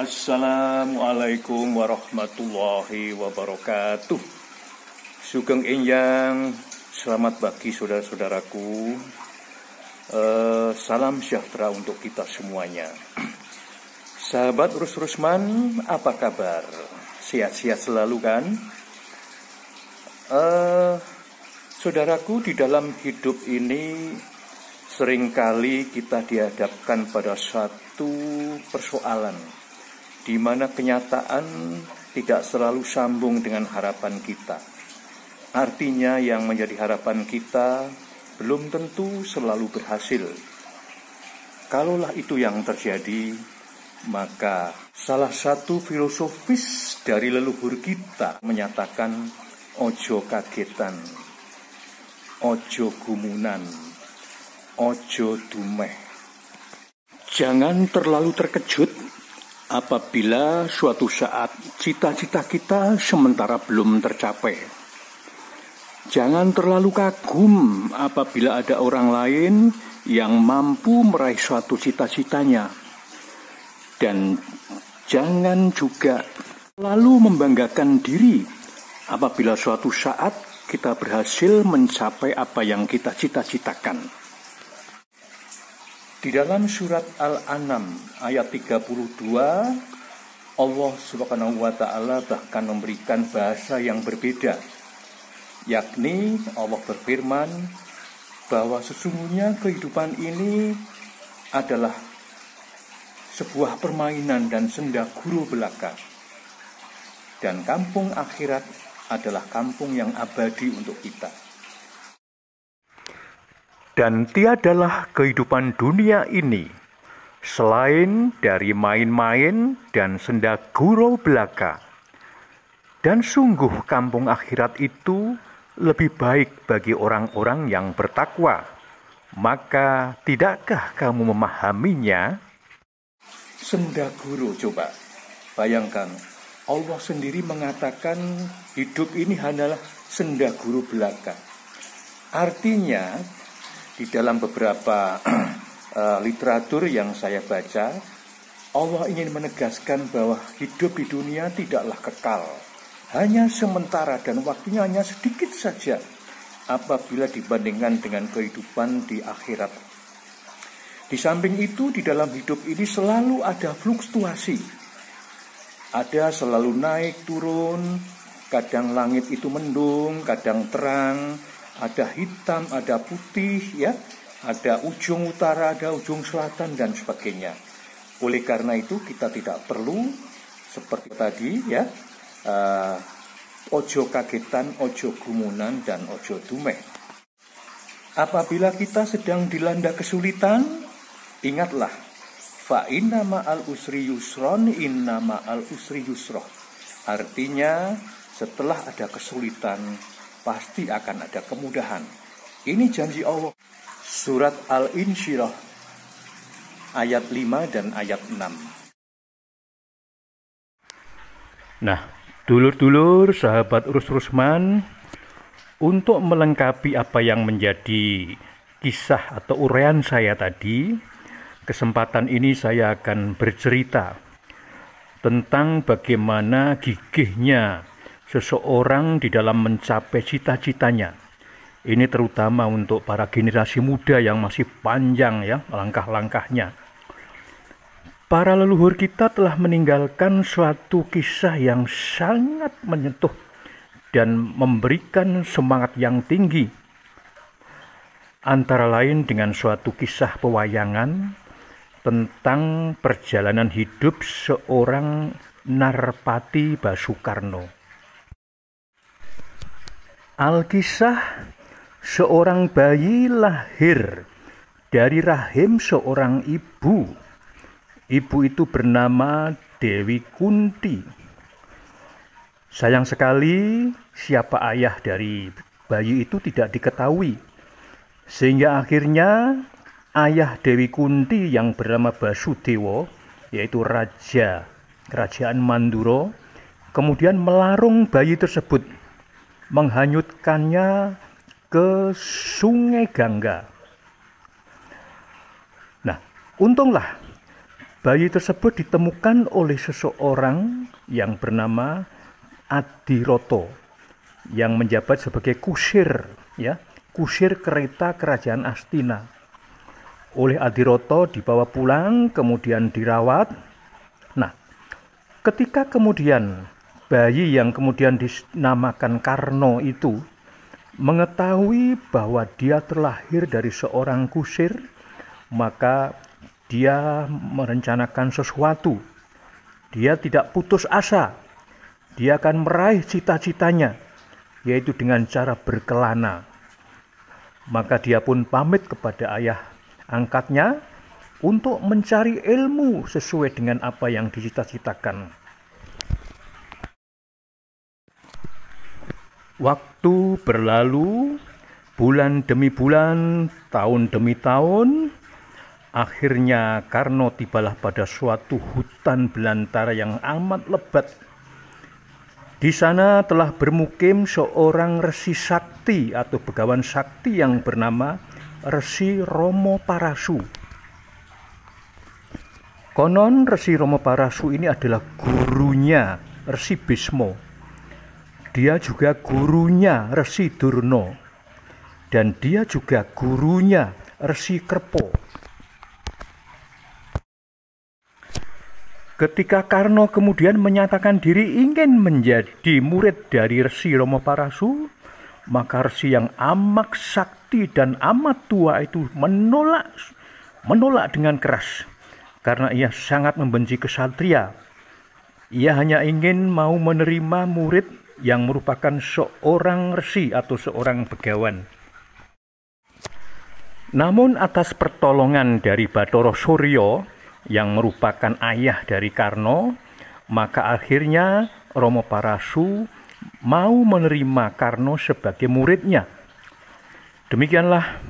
Assalamualaikum warahmatullahi wabarakatuh. Sugeng Enjang, selamat pagi saudara-saudaraku. Salam sejahtera untuk kita semuanya. Sahabat Urus Rusman, apa kabar? Sehat-sehat selalu kan? Saudaraku, di dalam hidup ini seringkali kita dihadapkan pada satu persoalan di mana kenyataan tidak selalu sambung dengan harapan kita. Artinya yang menjadi harapan kita belum tentu selalu berhasil. Kalaulah itu yang terjadi, maka salah satu filosofis dari leluhur kita menyatakan ojo kagetan, ojo gumunan, ojo dumeh. Jangan terlalu terkejut apabila suatu saat cita-cita kita sementara belum tercapai. Jangan terlalu kagum apabila ada orang lain yang mampu meraih suatu cita-citanya. Dan jangan juga lalu membanggakan diri apabila suatu saat kita berhasil mencapai apa yang kita cita-citakan. Di dalam surat Al-An'am ayat 32, Allah Subhanahu wa Ta'ala bahkan memberikan bahasa yang berbeda, yakni Allah berfirman bahwa sesungguhnya kehidupan ini adalah sebuah permainan dan senda guru belaka, dan kampung akhirat adalah kampung yang abadi untuk kita. Dan tiadalah kehidupan dunia ini selain dari main-main dan senda gurau belaka. Dan sungguh kampung akhirat itu lebih baik bagi orang-orang yang bertakwa. Maka tidakkah kamu memahaminya? Senda gurau, coba bayangkan. Allah sendiri mengatakan hidup ini hanyalah senda gurau belaka. Artinya di dalam beberapa literatur yang saya baca, Allah ingin menegaskan bahwa hidup di dunia tidaklah kekal, hanya sementara dan waktunya hanya sedikit saja apabila dibandingkan dengan kehidupan di akhirat. Di samping itu, di dalam hidup ini selalu ada fluktuasi, ada selalu naik turun, kadang langit itu mendung, kadang terang, ada hitam, ada putih, ya, ada ujung utara, ada ujung selatan, dan sebagainya. Oleh karena itu kita tidak perlu seperti tadi, ya, ojo kagetan, ojo gumunan, dan ojo dumeh. Apabila kita sedang dilanda kesulitan, ingatlah, fa inna ma'al usri yusron, inna ma'al usri yusroh. Artinya setelah ada kesulitan pasti akan ada kemudahan. Ini janji Allah. Surat Al-Insyirah ayat 5 dan ayat 6. Nah, dulur-dulur sahabat Urus Rusman, untuk melengkapi apa yang menjadi kisah atau uraian saya tadi, kesempatan ini saya akan bercerita tentang bagaimana gigihnya seseorang di dalam mencapai cita-citanya. Ini terutama untuk para generasi muda yang masih panjang, ya, langkah-langkahnya. Para leluhur kita telah meninggalkan suatu kisah yang sangat menyentuh dan memberikan semangat yang tinggi. Antara lain dengan suatu kisah pewayangan tentang perjalanan hidup seorang Narpati Basukarno. Alkisah, seorang bayi lahir dari rahim seorang ibu. Ibu itu bernama Dewi Kunti. Sayang sekali siapa ayah dari bayi itu tidak diketahui. Sehingga akhirnya ayah Dewi Kunti yang bernama Basudewa, yaitu raja kerajaan Mandura, kemudian melarung bayi tersebut, menghanyutkannya ke Sungai Gangga. Nah, untunglah Bayi tersebut ditemukan oleh seseorang yang bernama Adiroto yang menjabat sebagai kusir, ya, kusir kereta kerajaan Astina. Oleh Adiroto dibawa pulang, kemudian dirawat. Nah, ketika kemudian bayi yang kemudian dinamakan Karno itu mengetahui bahwa dia terlahir dari seorang kusir, maka dia merencanakan sesuatu. Dia tidak putus asa. Dia akan meraih cita-citanya, yaitu dengan cara berkelana. Maka dia pun pamit kepada ayah angkatnya untuk mencari ilmu sesuai dengan apa yang dicita-citakan. Waktu berlalu, bulan demi bulan, tahun demi tahun. Akhirnya Karno tibalah pada suatu hutan belantara yang amat lebat. Di sana telah bermukim seorang resi sakti atau begawan sakti yang bernama Resi Romo Parasu. Konon Resi Romo Parasu ini adalah gurunya Resi Bismo. Dia juga gurunya Resi Durno. Dan dia juga gurunya Resi Kerpo. Ketika Karno kemudian menyatakan diri ingin menjadi murid dari Resi Romo Parasu, maka Resi yang amat sakti dan amat tua itu menolak dengan keras. Karena ia sangat membenci kesatria. Ia hanya ingin mau menerima murid yang merupakan seorang resi atau seorang begawan. Namun atas pertolongan dari Bathara Surya yang merupakan ayah dari Karno, maka akhirnya Romo Parasu mau menerima Karno sebagai muridnya. Demikianlah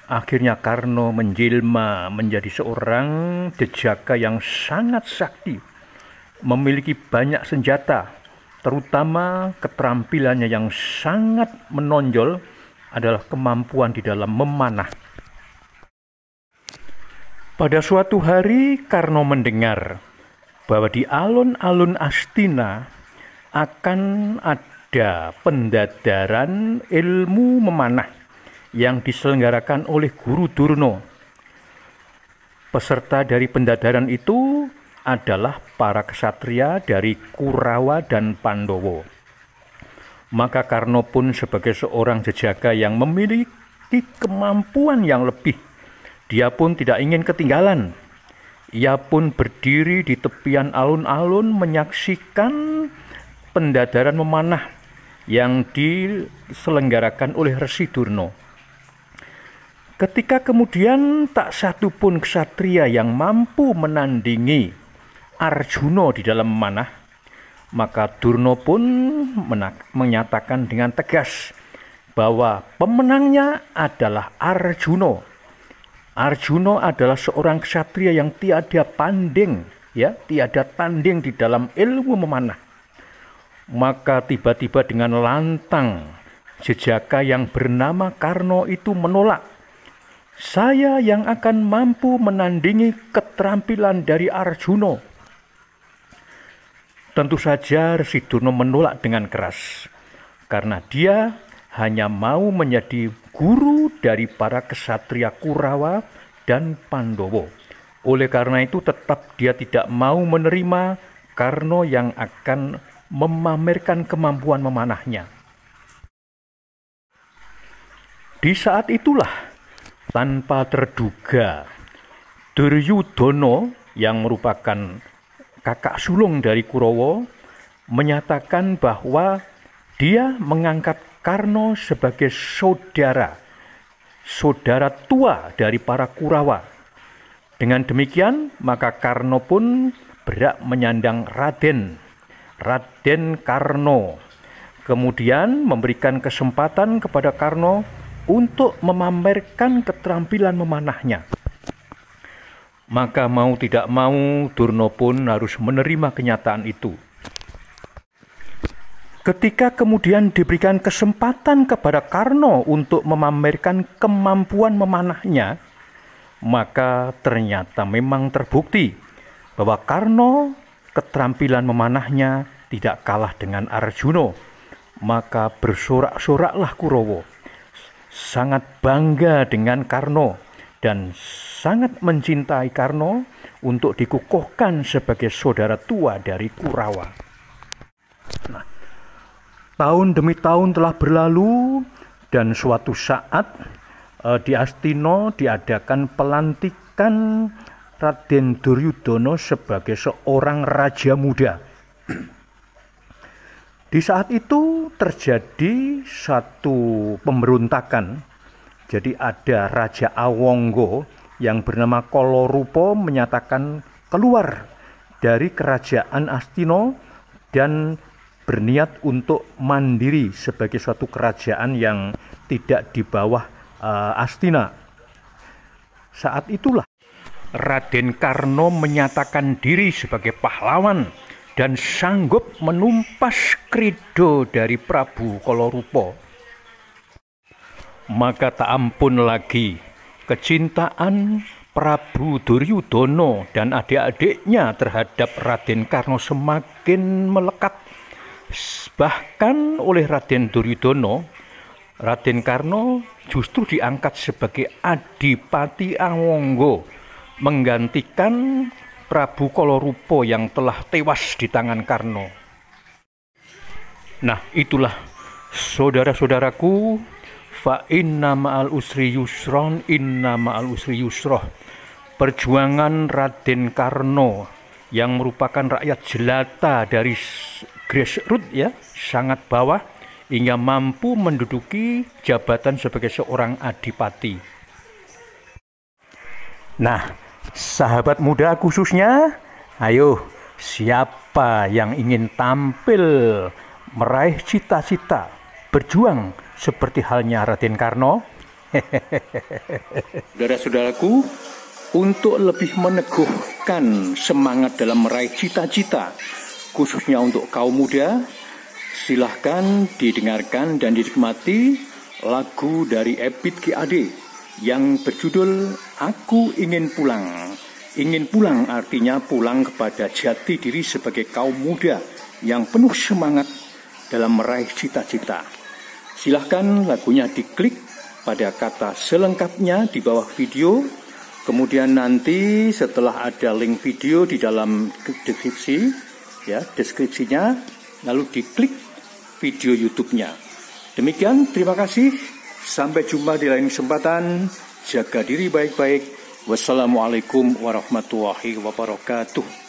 akhirnya Karno menjelma menjadi seorang jejaka yang sangat sakti, memiliki banyak senjata, terutama keterampilannya yang sangat menonjol adalah kemampuan di dalam memanah. Pada suatu hari Karno mendengar bahwa di alun-alun Astina akan ada pendadaran ilmu memanah yang diselenggarakan oleh Guru Durno. Peserta dari pendadaran itu adalah para ksatria dari Kurawa dan Pandowo. Maka Karno pun sebagai seorang jejaka yang memiliki kemampuan yang lebih, dia pun tidak ingin ketinggalan. Ia pun berdiri di tepian alun-alun menyaksikan pendadaran memanah yang diselenggarakan oleh Resi Durno. Ketika kemudian tak satu pun ksatria yang mampu menandingi Arjuna di dalam memanah, maka Durno pun menyatakan dengan tegas bahwa pemenangnya adalah Arjuna. Arjuna adalah seorang ksatria yang tiada tanding, tiada tanding di dalam ilmu memanah. Maka tiba-tiba dengan lantang jejaka yang bernama Karno itu menolak. Saya yang akan mampu menandingi keterampilan dari Arjuna. Tentu saja Resi Durno menolak dengan keras, karena dia hanya mau menjadi guru dari para ksatria Kurawa dan Pandowo. Oleh karena itu tetap dia tidak mau menerima Karno yang akan memamerkan kemampuan memanahnya. Di saat itulah tanpa terduga Duryudono yang merupakan kakak sulung dari Kurawa menyatakan bahwa dia mengangkat Karno sebagai saudara tua dari para Kurawa. Dengan demikian, maka Karno pun berhak menyandang Raden Karno. Kemudian memberikan kesempatan kepada Karno untuk memamerkan keterampilan memanahnya. Maka mau tidak mau, Durno pun harus menerima kenyataan itu. Ketika kemudian diberikan kesempatan kepada Karno untuk memamerkan kemampuan memanahnya, maka ternyata memang terbukti bahwa Karna keterampilan memanahnya tidak kalah dengan Arjuna. Maka bersorak-soraklah Kurawa, sangat bangga dengan Karna dan sangat mencintai Karna untuk dikukuhkan sebagai saudara tua dari Kurawa. Nah, tahun demi tahun telah berlalu dan suatu saat di Astina diadakan pelantikan Raden Duryudana sebagai seorang raja muda. Di saat itu terjadi satu pemberontakan. Jadi ada Raja Awangga yang bernama Kalarupa menyatakan keluar dari kerajaan Astina dan berniat untuk mandiri sebagai suatu kerajaan yang tidak di bawah Astina. Saat itulah Raden Karna menyatakan diri sebagai pahlawan dan sanggup menumpas krida dari Prabu Kalarupa. Maka tak ampun lagi kecintaan Prabu Duryudana dan adik-adiknya terhadap Raden Karna semakin melekat. Bahkan oleh Raden Duryudana, Raden Karna justru diangkat sebagai Adipati Awangga, menggantikan Prabu Kalarupa yang telah tewas di tangan Karna. Nah, itulah saudara-saudaraku, fa inna ma'al usri yusron, inna ma'al usri yusroh. Perjuangan Raden Karna yang merupakan rakyat jelata dari grassroots ya, sangat bawah, hingga mampu menduduki jabatan sebagai seorang adipati. Nah, sahabat muda khususnya, ayo siapa yang ingin tampil meraih cita-cita, berjuang seperti halnya Raden Karna? Saudara-saudaraku, untuk lebih meneguhkan semangat dalam meraih cita-cita, khususnya untuk kaum muda, silahkan didengarkan dan dinikmati lagu dari Ebit GAD yang berjudul Aku Ingin Pulang. Ingin pulang artinya pulang kepada jati diri sebagai kaum muda yang penuh semangat dalam meraih cita-cita. Silahkan lagunya diklik pada kata selengkapnya di bawah video. Kemudian nanti setelah ada link video di dalam deskripsi, ya deskripsinya, lalu diklik video YouTube-nya. Demikian, terima kasih. Sampai jumpa di lain kesempatan. Jaga diri baik-baik. Wassalamualaikum warahmatullahi wabarakatuh.